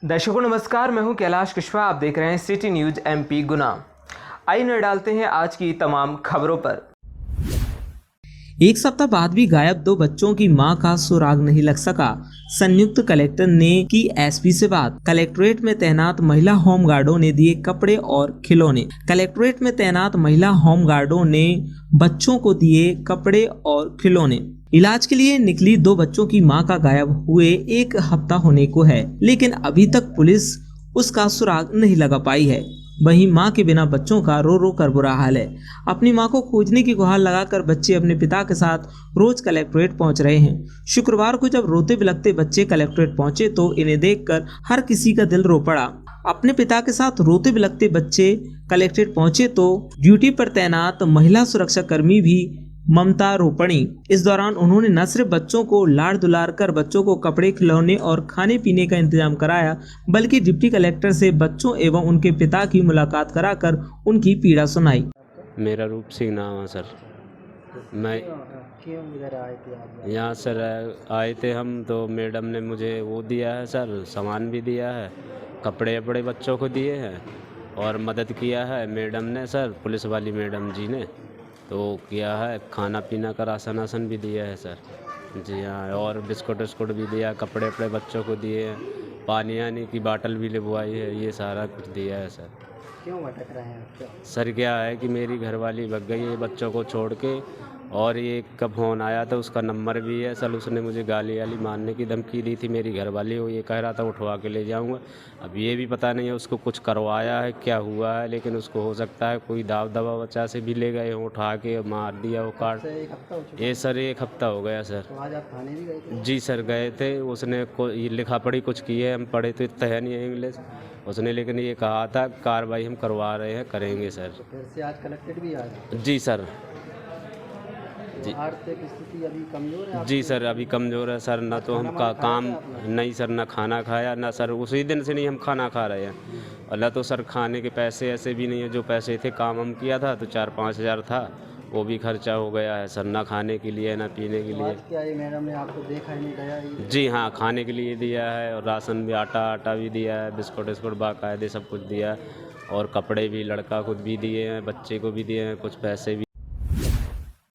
दर्शकों नमस्कार, मैं हूं कैलाश कुशवाहा। आप देख रहे हैं सिटी न्यूज एमपी गुना। आइए नजर डालते हैं आज की तमाम खबरों पर। एक सप्ताह बाद भी गायब दो बच्चों की मां का सुराग नहीं लग सका। संयुक्त कलेक्टर ने की एसपी से बात। कलेक्ट्रेट में तैनात महिला होमगार्डों ने दिए कपड़े और खिलौने। कलेक्ट्रेट में तैनात महिला होमगार्डों ने बच्चों को दिए कपड़े और खिलौने। इलाज के लिए निकली दो बच्चों की मां का गायब हुए एक हफ्ता होने को है, लेकिन अभी तक पुलिस उसका सुराग नहीं लगा पाई है। वहीं मां के बिना बच्चों का रो रो कर बुरा हाल है। अपनी मां को खोजने की गुहार लगाकर बच्चे अपने पिता के साथ रोज कलेक्ट्रेट पहुंच रहे हैं। शुक्रवार को जब रोते बिलखते बच्चे कलेक्ट्रेट पहुंचे तो इन्हें देखकर हर किसी का दिल रो पड़ा। अपने पिता के साथ रोते बिलखते बच्चे कलेक्ट्रेट पहुंचे तो ड्यूटी पर तैनात महिला सुरक्षा कर्मी भी ममता रो पड़ी। इस दौरान उन्होंने न सिर्फ बच्चों को लाड़ दुलार कर बच्चों को कपड़े, खिलौने और खाने पीने का इंतजाम कराया, बल्कि डिप्टी कलेक्टर से बच्चों एवं उनके पिता की मुलाकात कराकर उनकी पीड़ा सुनाई। मेरा रूप सिंह नाम है सर। मैं क्यों इधर आए थे आप? यहाँ सर आए थे हम, तो मैडम ने मुझे वो दिया है सर, सामान भी दिया है, कपड़े वपड़े बच्चों को दिए हैं और मदद किया है मैडम ने सर, पुलिस वाली मैडम जी ने तो किया है। खाना पीना का राशन वासन भी दिया है सर। जी हाँ, और बिस्कुट विस्कुट भी दिया, कपड़े वपड़े बच्चों को दिए हैं, पानी आने की बाटल भी लगवाई है, ये सारा कुछ दिया है सर। क्यों भटक रहे हैं आप? क्यों? सर क्या है कि मेरी घरवाली भग गई है बच्चों को छोड़ के, और ये का फ़ोन आया था, उसका नंबर भी है सर। उसने मुझे गाली वाली मारने की धमकी दी थी मेरी घरवाली को, ये कह रहा था उठवा के ले जाऊंगा। अब ये भी पता नहीं है उसको कुछ करवाया है क्या हुआ है, लेकिन उसको हो सकता है कोई दाव दवा बच्चा से भी ले गए हों, उठा के मार दिया वो काट। से एक हफ्ता हो चुका ये सर 1 हफ्ता हो गया सर। तो आज आप थाने भी गए थे? जी सर गए थे। उसने ये लिखा पढ़ी कुछ की है, हम पढ़े तो इतना है नहीं है इंग्लिश उसने, लेकिन ये कहा था कार्रवाई हम करवा रहे हैं, करेंगे सर। तो फिर से आज कलेक्टेड भी आए? जी सर। जी। आर्थिक स्थिति अभी कमजोर है? जी सर अभी कमज़ोर है सर, ना तो हम का काम नहीं सर, ना खाना खाया, ना सर उसी दिन से नहीं हम खाना खा रहे हैं, और ना तो सर खाने के पैसे ऐसे भी नहीं है। जो पैसे थे काम हम किया था तो 4-5 हज़ार था, वो भी खर्चा हो गया है सर, ना खाने के लिए ना पीने के तो लिए। आज क्या ये मैडम ने आपको देखा ही नहीं गया? जी हाँ, खाने के लिए दिया है, और राशन भी आटा भी दिया है, बिस्कुट विस्कुट बाकायदे सब कुछ दिया है, और कपड़े भी लड़का खुद भी दिए हैं, बच्चे को भी दिए हैं, कुछ पैसे भी।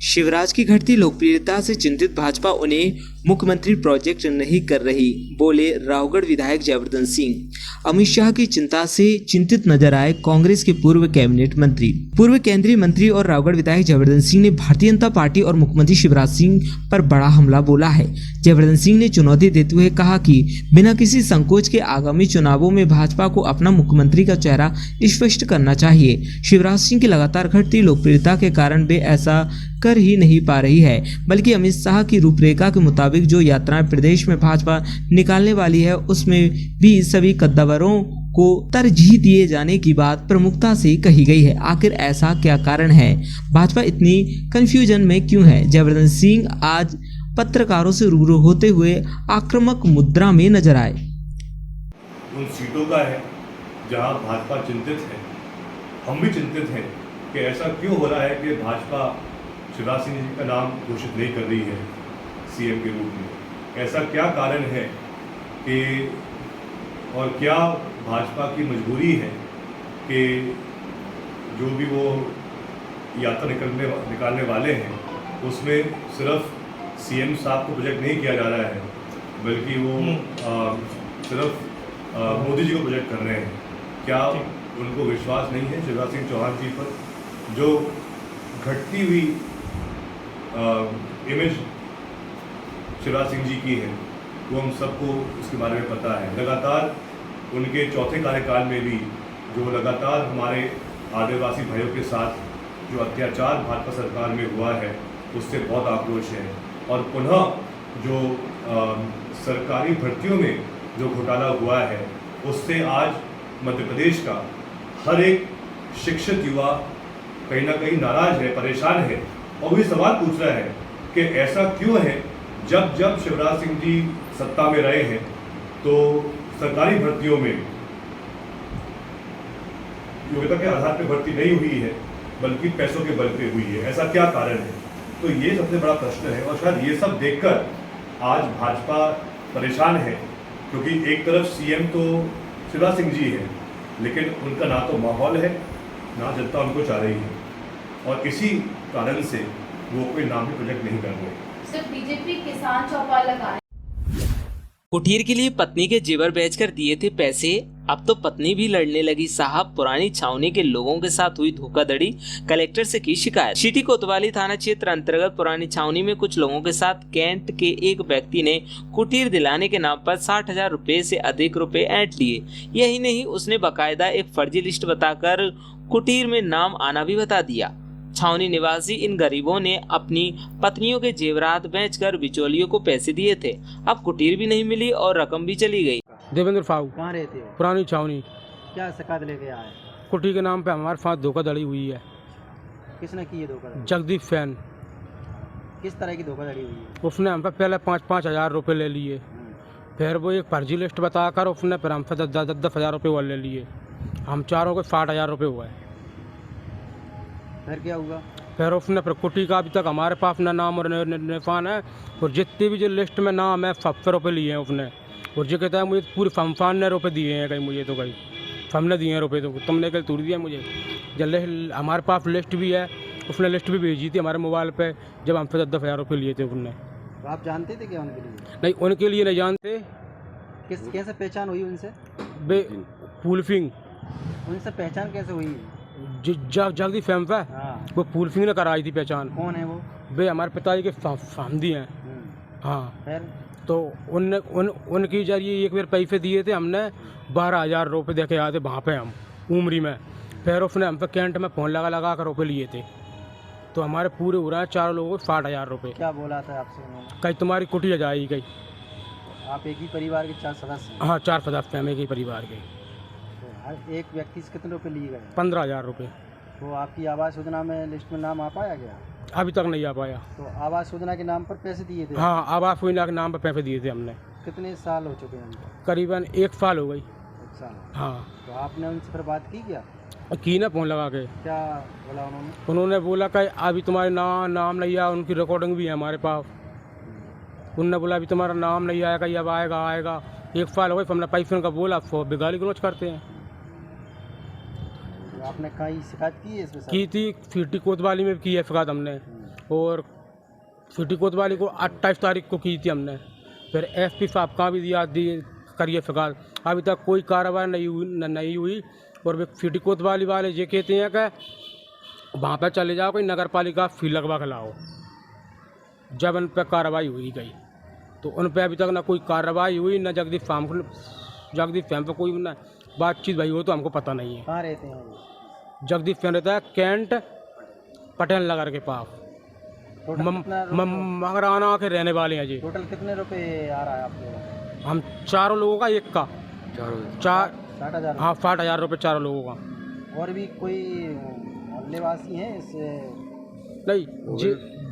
शिवराज की घटती लोकप्रियता से चिंतित भाजपा उन्हें मुख्यमंत्री प्रोजेक्ट नहीं कर रही, बोले रावगढ़ विधायक जयवर्धन सिंह। अमित शाह की चिंता से चिंतित नजर आए कांग्रेस के पूर्व कैबिनेट मंत्री, पूर्व केंद्रीय मंत्री और रावगढ़ विधायक जयवर्धन सिंह ने भारतीय जनता पार्टी और मुख्यमंत्री शिवराज सिंह पर बड़ा हमला बोला है। जयवर्धन सिंह ने चुनौती देते हुए कहा कि बिना किसी संकोच के आगामी चुनावों में भाजपा को अपना मुख्यमंत्री का चेहरा स्पष्ट करना चाहिए। शिवराज सिंह की लगातार घटती लोकप्रियता के कारण वे ऐसा कर ही नहीं पा रही है, बल्कि अमित शाह की रूपरेखा के मुताबिक जो यात्राएं प्रदेश में भाजपा निकालने वाली है उसमें भी सभी कद्दावरों को तरजीह दिए जाने की बात प्रमुखता से कही गई है। आखिर ऐसा क्या कारण है? भाजपा इतनी कंफ्यूजन में क्यों है? जयवर्धन सिंह आज पत्रकारों से रूबरू होते हुए आक्रामक मुद्रा में नजर आए। उन सीटों का है जहां भाजपा चिंतित है, हम भी चिंतित हैं कि ऐसा क्यों हो रहा है कि भाजपा शिवराज सिंह जी का नाम घोषित नहीं कर रही है सीएम के रूप में। ऐसा क्या कारण है कि, और क्या भाजपा की मजबूरी है कि जो भी वो यात्रा निकालने वाले हैं उसमें सिर्फ सीएम साहब को प्रोजेक्ट नहीं किया जा रहा है, बल्कि वो सिर्फ मोदी जी को प्रोजेक्ट कर रहे हैं। क्या उनको विश्वास नहीं है शिवराज सिंह चौहान जी पर? जो घटती हुई इमेज शिवराज सिंह जी की है वो हम सबको उसके बारे में पता है। लगातार उनके चौथे कार्यकाल में भी जो लगातार हमारे आदिवासी भाइयों के साथ जो अत्याचार भाजपा सरकार में हुआ है उससे बहुत आक्रोश है, और पुनः जो सरकारी भर्तियों में जो घोटाला हुआ है उससे आज मध्य प्रदेश का हर एक शिक्षित युवा कहीं ना कहीं नाराज है, परेशान है, और भी सवाल पूछ रहा है कि ऐसा क्यों है जब शिवराज सिंह जी सत्ता में रहे हैं तो सरकारी भर्तियों में योग्यता के आधार पर भर्ती नहीं हुई है, बल्कि पैसों के बल पे हुई है। ऐसा क्या कारण है? तो ये सबसे बड़ा प्रश्न है, और शायद ये सब देखकर आज भाजपा परेशान है क्योंकि एक तरफ सीएम तो शिवराज सिंह जी है, लेकिन उनका ना तो माहौल है, ना जनता उनको चाह रही है, और इसी कारण से वो कोई नाम भी प्रोजेक्ट नहीं कर रहे। सिर्फ बीजेपी किसान चौपाल लगा रहे। कुटीर के लिए पत्नी के जेवर बेचकर दिए थे पैसे, अब तो पत्नी भी लड़ने लगी। साहब, पुरानी छावनी के लोगों के साथ हुई धोखाधड़ी, कलेक्टर से की शिकायत। सिटी कोतवाली थाना क्षेत्र अंतर्गत पुरानी छावनी में कुछ लोगों के साथ कैंट के एक व्यक्ति ने कुटीर दिलाने के नाम पर 60,000 रुपए से अधिक रुपए ऐंठ लिए। यही नहीं, उसने बाकायदा एक फर्जी लिस्ट बताकर कुटीर में नाम आना भी बता दिया। छावनी निवासी इन गरीबों ने अपनी पत्नियों के जेवरात बेचकर बिचौलियों को पैसे दिए थे। अब कुटीर भी नहीं मिली और रकम भी चली गई। देवेंद्र फाऊ, कहाँ रहते हो? पुरानी छावनी। क्या शिकायत लेके आए? कुटी के नाम पे हमारे साथ धोखाधड़ी हुई है। किसने की है धोखाधड़ी? जगदीप फैन। किस तरह की धोखाधड़ी हुई है? उसने हम पे पहले 5-5 हज़ार रुपये ले लिए, फिर वो एक फर्जी लिस्ट बताकर उसने फिर हमसे 10,000 रुपये और ले लिए। हम चारों के 60,000 रुपये हुए। फिर क्या हुआ? फिर उसने फिर कुटी का अभी तक हमारे पास न नाम और निशान है, और जितनी भी जो लिस्ट में नाम है 70 रुपये लिए हैं उसने। और जो कहता है मुझे पूरी फमफान ने रुपये दिए हैं, कहीं मुझे तो कहीं हमने दिए हैं रुपये, तो तुमने कहीं तोड़ दिया मुझे। जब हमारे पास लिस्ट भी है, उसने लिस्ट भी भेजी थी हमारे मोबाइल पे, जब हमसे 10,000 रुपये लिए थे उसने। तो आप जानते थे क्या उनके लिए? नहीं, उनके लिए नहीं जानते। कैसे पहचान हुई उनसे? फूलफिंग। उनसे पहचान कैसे हुई? जल्दी फैम पे हाँ। वो फूलफिंग ने कराई थी पहचान। कौन है वो? वे हमारे पिताजी के फामदी हैं। हाँ, फिर तो उनकी जरिए एक बार पैसे दिए थे हमने, 12,000 रुपये दे के आए थे वहाँ पे हम उमरी में। फिर उसने हम पे कैंट में फ़ोन लगा कर रुपये लिए थे। तो हमारे पूरे हो रहे हैं 4 लोगों को 60,000 रुपये। क्या बोला था आपसे उन्होंने? कहीं तुम्हारी कुटिया जाएगी कहीं। आप एक ही परिवार के 4 सदस्य हैं? हाँ, 4 सदस्य हैं एक परिवार के। तो हर एक व्यक्ति से कितने रुपए लिए गए? 15,000 रुपये। तो आपकी आवास योजना में लिस्ट में नाम आ पाया गया? अभी तक नहीं आ पाया। तो आवास योजना के नाम पर पैसे दिए थे? हाँ, आवास योजना के नाम पर पैसे दिए थे हमने। कितने साल हो चुके हैं उनको? करीबन 1 साल हो गई। 1 साल। हाँ। तो आपने उनसे फिर बात की क्या? की ना फ़ोन लगा के। क्या बोला उन्होंने? उन्होंने बोला कि अभी तुम्हारे नाम नहीं आया, उनकी रिकॉर्डिंग भी है हमारे पास। उन्होंने बोला अभी तुम्हारा नाम नहीं आएगा, ये अब आएगा। 1 साल हो गए, हमने पैसे का बोला, गाली गलौज करते हैं। तो आपने कहीं शिकायत की है इसमें? की थी, सिटी कोतवाली में की है शिकायत हमने, और सिटी कोतवाली को 28 तारीख को की थी हमने। फिर SP साहब का भी करिए शिकायत, अभी तक कोई कार्रवाई नहीं हुई। और वे सिटी कोतवाली वाले ये कहते हैं कि वहाँ पर चले जाओ, कोई नगर पालिका फी लगवा के लाओ। जब उन पर कार्रवाई हुई गई, तो उन पर अभी तक ना कोई कार्रवाई हुई, ना जगदीप फैम पर कोई ना बातचीत भाई हो, तो हमको पता नहीं है। कहाँ रहते हैं वो? जगदीप फैम रहता है कैंट पटेल नगर के पास, मगराना के रहने वाले हैं जी। टोटल कितने रुपए आ रहा है आपको? हम 4 लोगों का, एक का 60,000। हाँ, 60,000 रुपये 4 लोगों का। और भी कोई मोहल्लेवासी हैं इससे? नहीं,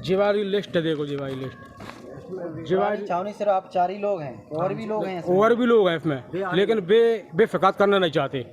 जीवारी लिस्ट है, देखो जीवारी लिस्ट। जीवारी छावनी सिर्फ आप 4 ही लोग हैं? और भी लोग हैं इसमें? और भी लोग हैं इसमें, लेकिन बेफिकात करना नहीं चाहते।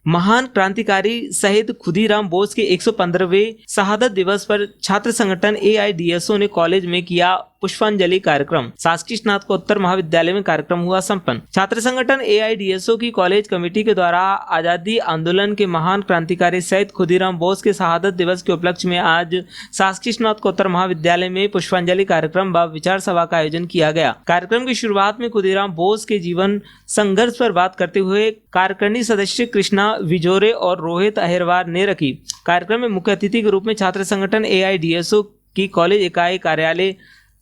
महान क्रांतिकारी शहीद खुदीराम बोस के 115वें शहादत दिवस पर छात्र संगठन AIDSO ने कॉलेज में किया पुष्पांजलि कार्यक्रम। शासकीय स्नातकोत्तर महाविद्यालय में कार्यक्रम हुआ संपन्न। छात्र संगठन AIDSO की कॉलेज कमेटी के द्वारा आजादी आंदोलन के महान क्रांतिकारी शहीद खुदीराम बोस के शहादत दिवस के उपलक्ष्य में आज शासकीय स्नातकोत्तर महाविद्यालय में पुष्पांजलि कार्यक्रम व विचार सभा का आयोजन किया गया। कार्यक्रम की शुरुआत में खुदीराम बोस के जीवन संघर्ष पर बात करते हुए कार्यकारिणी सदस्य कृष्णा विजोरे और रोहित अहिरवार ने रखी। कार्यक्रम में मुख्य अतिथि के रूप में छात्र संगठन AIDSO की कॉलेज इकाई कार्यालय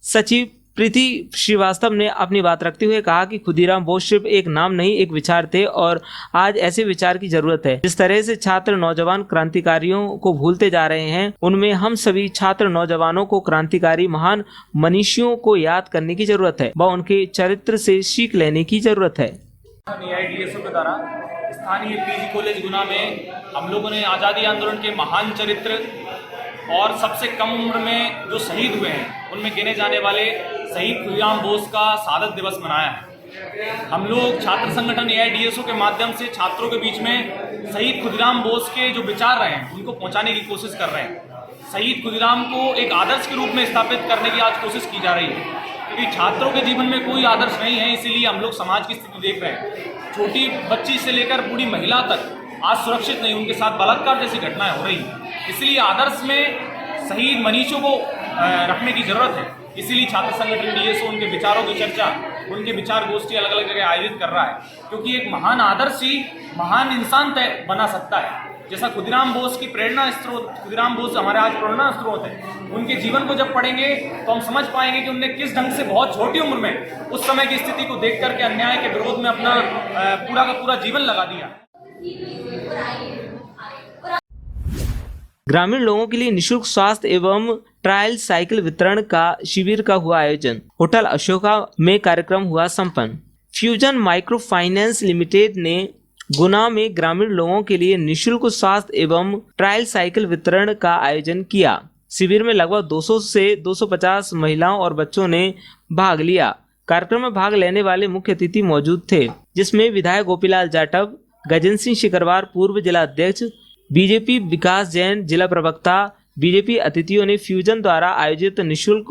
सचिव प्रीति श्रीवास्तव ने अपनी बात रखते हुए कहा कि खुदीराम बोस सिर्फ एक नाम नहीं, एक विचार थे और आज ऐसे विचार की जरूरत है। जिस तरह से छात्र नौजवान क्रांतिकारियों को भूलते जा रहे हैं, उनमें हम सभी छात्र नौजवानों को क्रांतिकारी महान मनीषियों को याद करने की जरूरत है व उनके चरित्र से सीख लेने की जरूरत है। AIDSO के द्वारा स्थानीय PG कॉलेज गुना में हम लोगों ने आज़ादी आंदोलन के महान चरित्र और सबसे कम उम्र में जो शहीद हुए हैं उनमें गिने जाने वाले शहीद खुदीराम बोस का शहादत दिवस मनाया है। हम लोग छात्र संगठन AIDSO के माध्यम से छात्रों के बीच में शहीद खुदीराम बोस के जो विचार रहे हैं उनको पहुंचाने की कोशिश कर रहे हैं। शहीद खुदीराम को एक आदर्श के रूप में स्थापित करने की आज कोशिश की जा रही है। कि छात्रों के जीवन में कोई आदर्श नहीं है, इसीलिए हम लोग समाज की स्थिति देख रहे हैं। छोटी बच्ची से लेकर बूढ़ी महिला तक आज सुरक्षित नहीं, उनके साथ बलात्कार जैसी घटनाएं हो रही हैं। इसलिए आदर्श में शहीद मनीषों को रखने की जरूरत है। इसीलिए छात्र संगठन डीएसओ उनके विचारों की चर्चा, उनके विचार गोष्ठी अलग अलग जगह आयोजित कर रहा है, क्योंकि एक महान आदर्श ही महान इंसान तय बना सकता है। जैसा खुदीराम बोस की प्रेरणा स्रोत, खुदीराम बोस हमारे आज प्रेरणा स्रोत है। उनके जीवन को जब पढ़ेंगे तो हम समझ पाएंगे कि उनने किस ढंग से बहुत छोटी उम्र में उस समय की स्थिति को देख करके अन्याय के विरोध में अपना पूरा का पूरा जीवन लगा दिया। ग्रामीण लोगों के लिए निशुल्क स्वास्थ्य एवं ट्रायल साइकिल वितरण का शिविर का हुआ आयोजन। होटल अशोका में कार्यक्रम हुआ संपन्न। फ्यूजन माइक्रो फाइनेंस लिमिटेड ने गुना में ग्रामीण लोगों के लिए निशुल्क स्वास्थ्य एवं ट्रायल साइकिल वितरण का आयोजन किया। शिविर में लगभग 200 से 250 महिलाओं और बच्चों ने भाग लिया। कार्यक्रम में भाग लेने वाले मुख्य अतिथि मौजूद थे, जिसमें विधायक गोपीलाल जाटव, गजेंद्र सिंह शिकरवार पूर्व जिला अध्यक्ष, बीजेपी विकास जैन जिला प्रवक्ता। बीजेपी अतिथियों ने फ्यूजन द्वारा आयोजित निशुल्क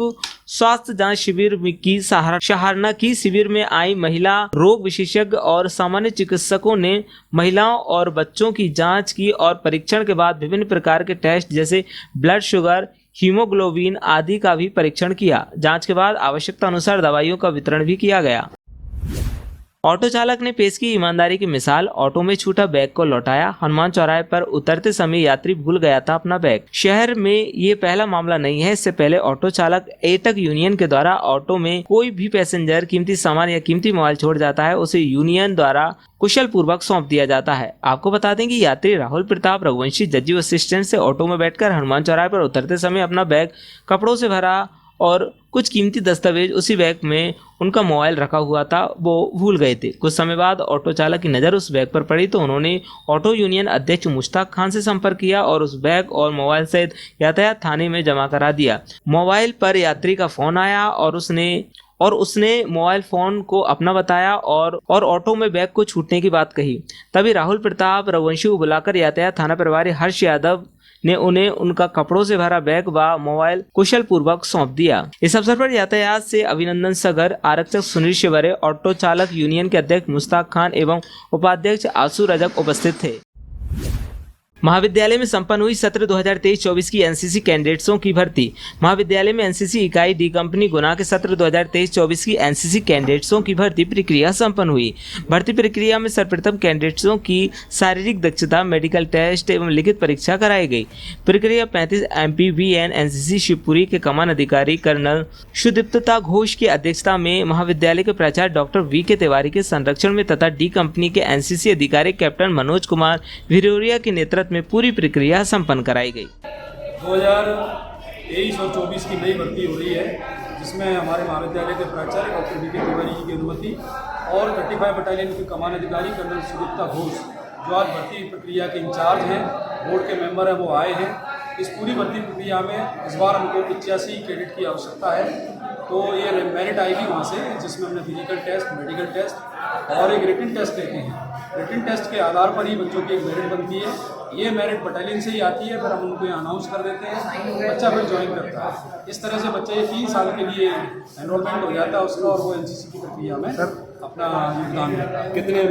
स्वास्थ्य जांच शिविर की सराहना की। शिविर में आई महिला रोग विशेषज्ञ और सामान्य चिकित्सकों ने महिलाओं और बच्चों की जांच की और परीक्षण के बाद विभिन्न प्रकार के टेस्ट जैसे ब्लड शुगर, हीमोग्लोबिन आदि का भी परीक्षण किया। जांच के बाद आवश्यकता अनुसार दवाइयों का वितरण भी किया गया। ऑटो चालक ने पेश की ईमानदारी की मिसाल। ऑटो में छूटा बैग को लौटाया। हनुमान चौराहे पर उतरते समय यात्री भूल गया था अपना बैग। शहर में ये पहला मामला नहीं है। इससे पहले ऑटो चालक एटक यूनियन के द्वारा ऑटो में कोई भी पैसेंजर कीमती सामान या कीमती मोबाइल छोड़ जाता है, उसे यूनियन द्वारा कुशल पूर्वक सौंप दिया जाता है। आपको बता दें कि यात्री राहुल प्रताप रघुवंशी जज्जी बस स्टैंड से ऑटो में बैठकर हनुमान चौराहे पर उतरते समय अपना बैग कपड़ों से भरा और कुछ कीमती दस्तावेज उसी बैग में उनका मोबाइल रखा हुआ था, वो भूल गए थे। कुछ समय बाद ऑटो चालक की नज़र उस बैग पर पड़ी तो उन्होंने ऑटो यूनियन अध्यक्ष मुश्ताक खान से संपर्क किया और उस बैग और मोबाइल सहित यातायात थाने में जमा करा दिया। मोबाइल पर यात्री का फोन आया और उसने मोबाइल फोन को अपना बताया और ऑटो में बैग को छूटने की बात कही। तभी राहुल प्रताप रघुवंशी को बुलाकर यातायात थाना प्रभारी हर्ष यादव ने उन्हें उनका कपड़ों से भरा बैग व मोबाइल कुशल पूर्वक सौंप दिया। इस अवसर पर यातायात से अभिनंदन सगर, आरक्षक सुनील शिवरे, ऑटो चालक यूनियन के अध्यक्ष मुश्ताक खान एवं उपाध्यक्ष आसू रजक उपस्थित थे। महाविद्यालय में संपन्न हुई सत्र 2023-24 की एनसीसी कैंडिडेट्सों की भर्ती। महाविद्यालय में एनसीसी इकाई डी कंपनी गुना के सत्र 2023-24 की एनसीसी कैंडिडेट्सों की भर्ती प्रक्रिया संपन्न हुई। भर्ती प्रक्रिया में सर्वप्रथम कैंडिडेट्सों की शारीरिक दक्षता, मेडिकल टेस्ट एवं लिखित परीक्षा कराई गई। प्रक्रिया 35 MPVN एनसीसी शिवपुरी के कमान अधिकारी कर्नल सुदीप्ता घोष की अध्यक्षता में महाविद्यालय के प्राचार्य डॉक्टर V.K. तिवारी के संरक्षण में तथा डी कंपनी के एनसीसी अधिकारी कैप्टन मनोज कुमार भिरोरिया के नेतृत्व में पूरी प्रक्रिया संपन्न कराई गई। 2023 और 24 की नई भर्ती हो रही है, जिसमें हमारे महाविद्यालय के प्राचार्य डॉक्टर V.K. तिवारी जी की अनुमति और 35 बटालियन के कमान अधिकारी कर्नल सुदीप्ता घोष, जो आज भर्ती प्रक्रिया के इंचार्ज हैं, बोर्ड के मेंबर हैं, वो आए हैं। इस पूरी भर्ती प्रक्रिया में इस बार हमको 85 क्रेडिट की आवश्यकता है, तो ये मेरिट आएगी वहाँ से, जिसमें हमने फिजिकल टेस्ट, मेडिकल टेस्ट और एक रिटन टेस्ट लेते हैं। रिटन टेस्ट के आधार पर ही बच्चों की एक मेरिट बनती है। ये मेरिट बटालियन से ही आती है, फिर हम उनको यहाँ अनाउंस कर देते हैं, बच्चा फिर ज्वाइन करता है। इस तरह से बच्चे 3 साल के लिए एनरोलमेंट हो जाता है उसका, और वो एनसीसी की प्रक्रिया में अपना योगदान देता है। कितने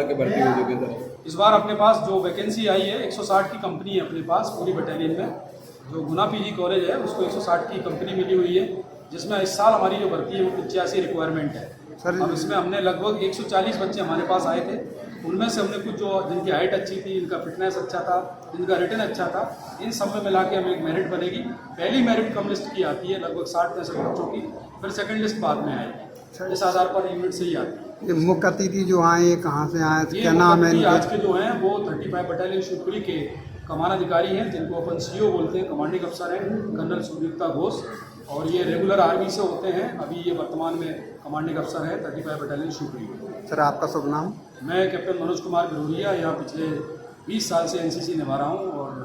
के भर्ती हो चुके थे? इस बार अपने पास जो वैकेंसी आई है 160 की कंपनी है अपने पास पूरी बटालियन में। जो गुना पीजी कॉलेज है उसको 160 की कंपनी मिली हुई है, जिसमें इस साल हमारी जो भर्ती है वो 85 रिक्वायरमेंट है। अब इसमें हमने लगभग 140 बच्चे हमारे पास आए थे, उनमें से हमने कुछ जो जिनकी हाइट अच्छी थी, इनका फिटनेस अच्छा था, इनका रिटर्न अच्छा था, इन सब में मिला के हमें एक मेरिट बनेगी। पहली मेरिट कम लिस्ट की आती है लगभग 60-65 बच्चों की, फिर सेकंड लिस्ट बाद में आएगी। इस आधार पर यूनिट से ही आती है। ये मुख्य अतिथि जो आए कहाँ से आए, क्या नाम है? आज के जो हैं वो 35 बटालियन शिवपुरी के कमान अधिकारी हैं, जिनको अपन CO बोलते हैं, कमांडिंग अफसर हैं कर्नल सुदीप्ता घोष, और ये रेगुलर आर्मी से होते हैं। अभी ये वर्तमान में कमांडिंग अफसर हैं 35 बटालियन शिवपुरी। सर आपका शुभ नाम? मैं कैप्टन मनोज कुमार भिरोरिया, यहाँ पिछले 20 साल से एनसीसी निभा रहा हूँ और